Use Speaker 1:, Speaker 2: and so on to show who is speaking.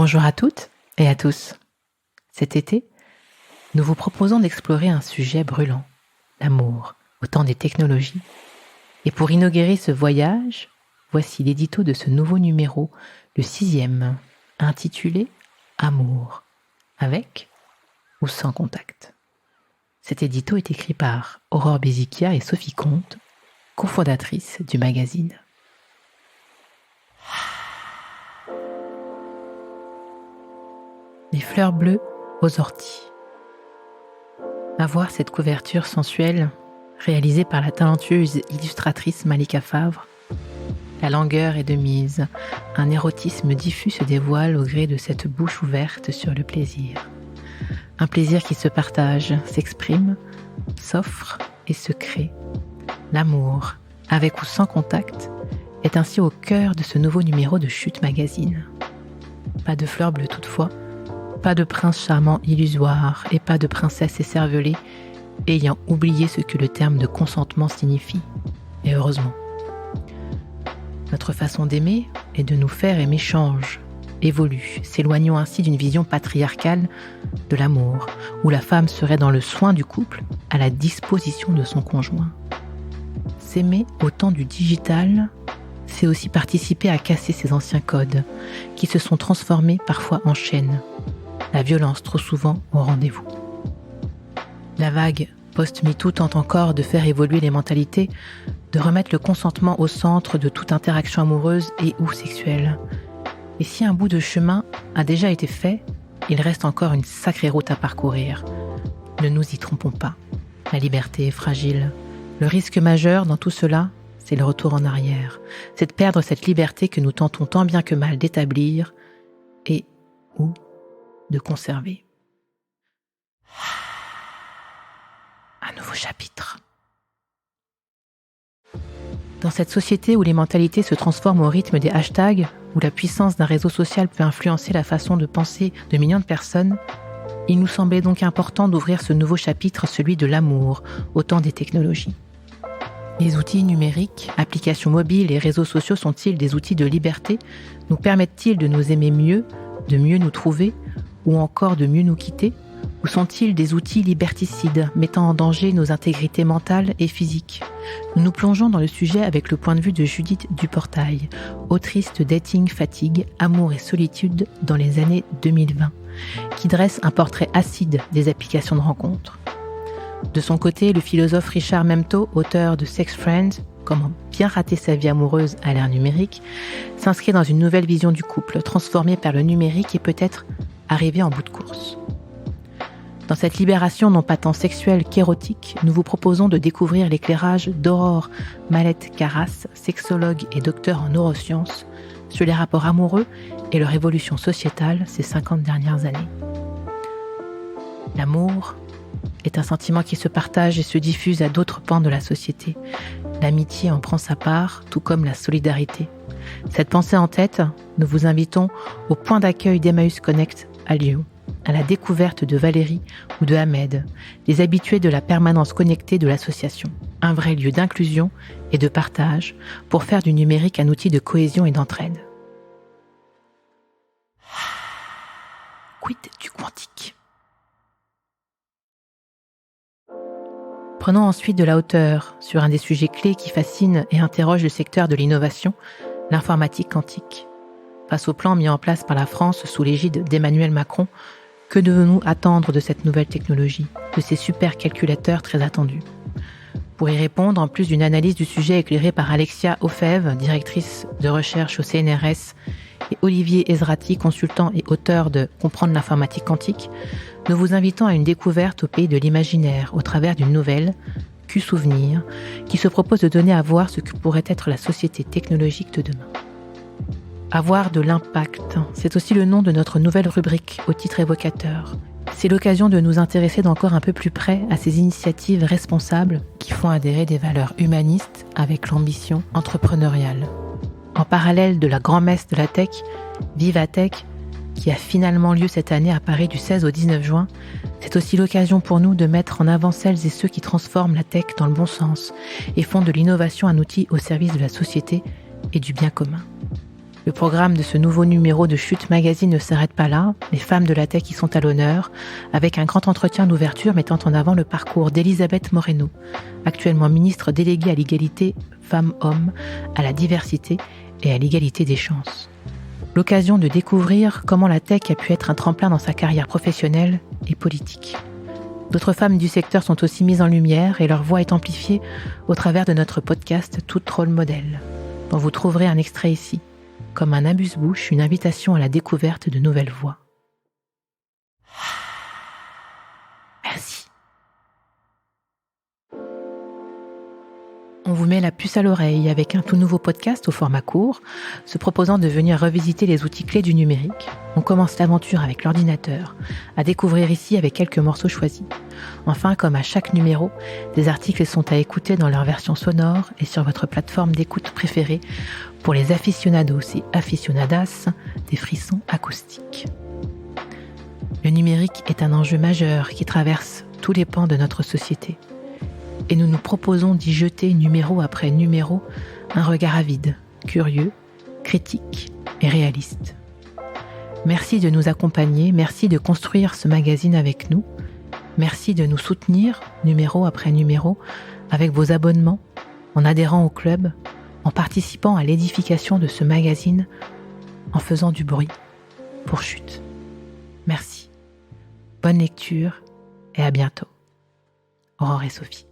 Speaker 1: Bonjour à toutes et à tous. Cet été, nous vous proposons d'explorer un sujet brûlant, l'amour, au temps des technologies. Et pour inaugurer ce voyage, voici l'édito de ce nouveau numéro, le 6e, intitulé « Amour », avec ou sans contact. Cet édito est écrit par Aurore Béziquia et Sophie Comte, cofondatrices du magazine. Les fleurs bleues aux orties. À voir cette couverture sensuelle réalisée par la talentueuse illustratrice Malika Favre, la langueur est de mise, un érotisme diffus se dévoile au gré de cette bouche ouverte sur le plaisir. Un plaisir qui se partage, s'exprime, s'offre et se crée. L'amour, avec ou sans contact, est ainsi au cœur de ce nouveau numéro de Chute Magazine. Pas de fleurs bleues toutefois, pas de prince charmant illusoire et pas de princesse écervelée ayant oublié ce que le terme de consentement signifie. Et heureusement. Notre façon d'aimer et de nous faire aimer change, évolue, s'éloignant ainsi d'une vision patriarcale de l'amour, où la femme serait dans le soin du couple, à la disposition de son conjoint. S'aimer au temps du digital, c'est aussi participer à casser ces anciens codes, qui se sont transformés parfois en chaînes. La violence trop souvent au rendez-vous. La vague post-MeToo tente encore de faire évoluer les mentalités, de remettre le consentement au centre de toute interaction amoureuse et ou sexuelle. Et si un bout de chemin a déjà été fait, il reste encore une sacrée route à parcourir. Ne nous y trompons pas. La liberté est fragile. Le risque majeur dans tout cela, c'est le retour en arrière. C'est de perdre cette liberté que nous tentons tant bien que mal d'établir et ou de conserver. Un nouveau chapitre. Dans cette société où les mentalités se transforment au rythme des hashtags, où la puissance d'un réseau social peut influencer la façon de penser de millions de personnes, il nous semblait donc important d'ouvrir ce nouveau chapitre, celui de l'amour, au temps des technologies. Les outils numériques, applications mobiles et réseaux sociaux sont-ils des outils de liberté? Nous permettent-ils de nous aimer mieux, de mieux nous trouver, ou encore de mieux nous quitter? Ou sont-ils des outils liberticides, mettant en danger nos intégrités mentales et physiques? Nous nous plongeons dans le sujet avec le point de vue de Judith Duportail, autrice de Dating Fatigue, Amour et Solitude dans les années 2020, qui dresse un portrait acide des applications de rencontres. De son côté, le philosophe Richard Memto, auteur de Sex Friends, Comment bien rater sa vie amoureuse à l'ère numérique, s'inscrit dans une nouvelle vision du couple, transformée par le numérique et peut-être arrivée en bout de course. Dans cette libération non pas tant sexuelle qu'érotique, nous vous proposons de découvrir l'éclairage d'Aurore Mallette-Carras, sexologue et docteur en neurosciences, sur les rapports amoureux et leur évolution sociétale ces 50 dernières années. L'amour est un sentiment qui se partage et se diffuse à d'autres pans de la société. L'amitié en prend sa part, tout comme la solidarité. Cette pensée en tête, nous vous invitons au point d'accueil d'Emmaüs Connect à Lyon, à la découverte de Valérie ou de Ahmed, les habitués de la permanence connectée de l'association. Un vrai lieu d'inclusion et de partage pour faire du numérique un outil de cohésion et d'entraide. Quid du quantique? Prenons ensuite de la hauteur sur un des sujets clés qui fascine et interroge le secteur de l'innovation, l'informatique quantique. Face au plan mis en place par la France sous l'égide d'Emmanuel Macron, que devons-nous attendre de cette nouvelle technologie, de ces supercalculateurs très attendus? Pour y répondre, en plus d'une analyse du sujet éclairée par Alexia Ofev, directrice de recherche au CNRS, et Olivier Ezrati, consultant et auteur de Comprendre l'informatique quantique, nous vous invitons à une découverte au pays de l'imaginaire au travers d'une nouvelle, Q-Souvenir, qui se propose de donner à voir ce que pourrait être la société technologique de demain. Avoir de l'impact, c'est aussi le nom de notre nouvelle rubrique au titre évocateur. C'est l'occasion de nous intéresser d'encore un peu plus près à ces initiatives responsables qui font adhérer des valeurs humanistes avec l'ambition entrepreneuriale. En parallèle de la grand-messe de la tech, Vivatech, qui a finalement lieu cette année à Paris du 16 au 19 juin, c'est aussi l'occasion pour nous de mettre en avant celles et ceux qui transforment la tech dans le bon sens et font de l'innovation un outil au service de la société et du bien commun. Le programme de ce nouveau numéro de Chute Magazine ne s'arrête pas là. Les femmes de la tech y sont à l'honneur, avec un grand entretien d'ouverture mettant en avant le parcours d'Elisabeth Moreno, actuellement ministre déléguée à l'égalité femmes-hommes, à la diversité et à l'égalité des chances. L'occasion de découvrir comment la tech a pu être un tremplin dans sa carrière professionnelle et politique. D'autres femmes du secteur sont aussi mises en lumière et leur voix est amplifiée au travers de notre podcast Toutes Rôle Modèle, dont vous trouverez un extrait ici, comme un amuse-bouche, une invitation à la découverte de nouvelles voix. Merci. On vous met la puce à l'oreille avec un tout nouveau podcast au format court, se proposant de venir revisiter les outils clés du numérique. On commence l'aventure avec l'ordinateur, à découvrir ici avec quelques morceaux choisis. Enfin, comme à chaque numéro, des articles sont à écouter dans leur version sonore et sur votre plateforme d'écoute préférée pour les aficionados et aficionadas des frissons acoustiques. Le numérique est un enjeu majeur qui traverse tous les pans de notre société. Et nous nous proposons d'y jeter numéro après numéro un regard avide, curieux, critique et réaliste. Merci de nous accompagner, merci de construire ce magazine avec nous, merci de nous soutenir numéro après numéro avec vos abonnements, en adhérant au club, en participant à l'édification de ce magazine, en faisant du bruit pour Chute. Merci. Bonne lecture et à bientôt. Aurore et Sophie.